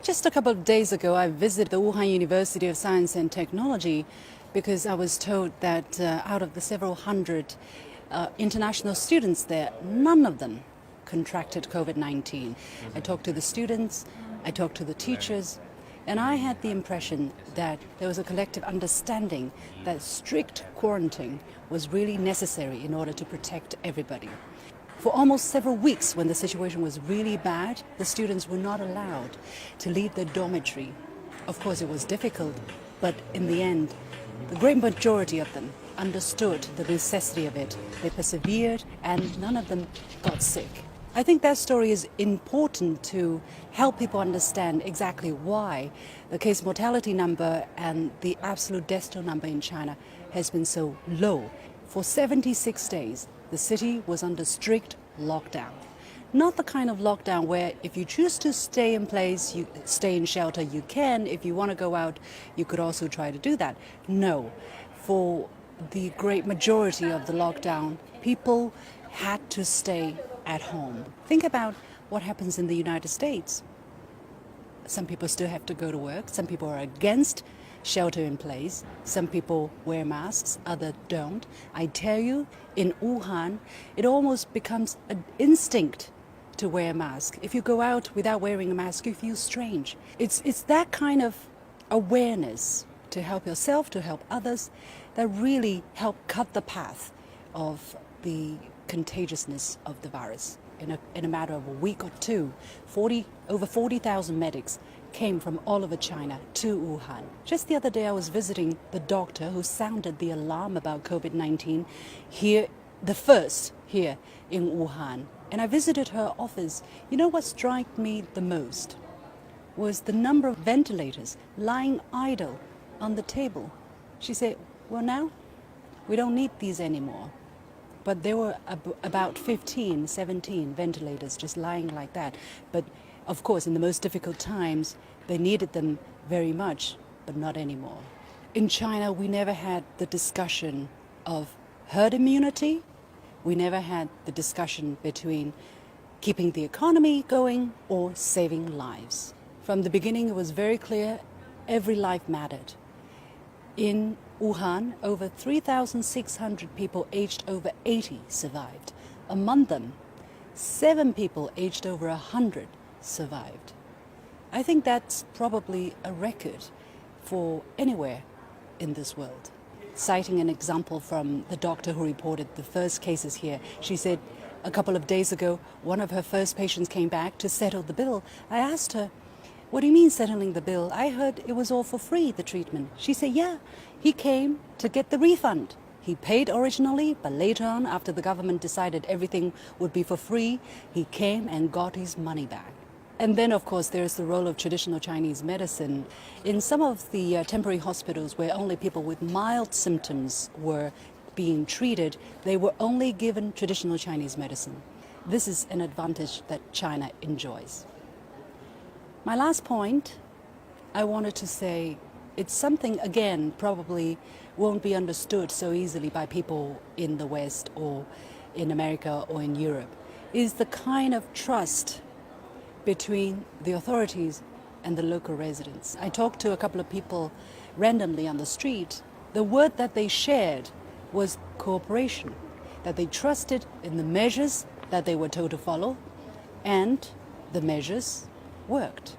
Just a couple of days ago, I visited the Wuhan University of Science and Technology because I was told that out of the several hundred international students there, none of them contracted COVID-19. I talked to the students, I talked to the teachers, and I had the impression that there was a collective understanding that strict quarantine was really necessary in order to protect everybody. For almost several weeks, when the situation was really bad, the students were not allowed to leave their dormitory. Of course, it was difficult, but in the end, the great majority of them understood the necessity of it. They persevered, and none of them got sick. I think that story is important to help people understand exactly why the case mortality number and the absolute death toll number in China has been so low. For 76 days, the city was under strict lockdown. Not the kind of lockdown where if you choose to stay in place, you stay in shelter, you can. If you want to go out, you could also try to do that. No. For the great majority of the lockdown, people had to stay at home. Think about what happens in the United States. Some people still have to go to work. Some people are against shelter in place. Some people wear masks, others don't. I tell you, in Wuhan, it almost becomes an instinct to wear a mask. If you go out without wearing a mask, you feel strange. It's that kind of awareness to help yourself, to help others, that really help cut the path of the contagiousness of the virus. In a matter of a week or two, over 40,000 medics came from all over China to Wuhan. Just the other day, I was visiting the doctor who sounded the alarm about COVID-19 here, the first here in Wuhan. And I visited her office. You know what struck me the most was the number of ventilators lying idle on the table. She said, well, now we don't need these anymore. But there were about 15, 17 ventilators just lying like that. But of course, in the most difficult times, they needed them very much, but not anymore. In China, we never had the discussion of herd immunity. We never had the discussion between keeping the economy going or saving lives. From the beginning, it was very clear every life mattered. In Wuhan, over 3,600 people aged over 80 survived. Among them, 7 people aged over 100 survived. I think that's probably a record for anywhere in this world. Citing an example from the doctor who reported the first cases here, she said a couple of days ago, one of her first patients came back to settle the bill. I asked her, what do you mean settling the bill? I heard it was all for free, the treatment. She said, yeah, he came to get the refund. He paid originally, but later on, after the government decided everything would be for free, he came and got his money back. And then, of course, there's the role of traditional Chinese medicine. In some of the temporary hospitals where only people with mild symptoms were being treated, they were only given traditional Chinese medicine. This is an advantage that China enjoys. My last point, I wanted to say, it's something, again, probably won't be understood so easily by people in the West or in America or in Europe, is the kind of trust between the authorities and the local residents. I talked to a couple of people randomly on the street. The word that they shared was cooperation, that they trusted in the measures that they were told to follow, and the measures worked.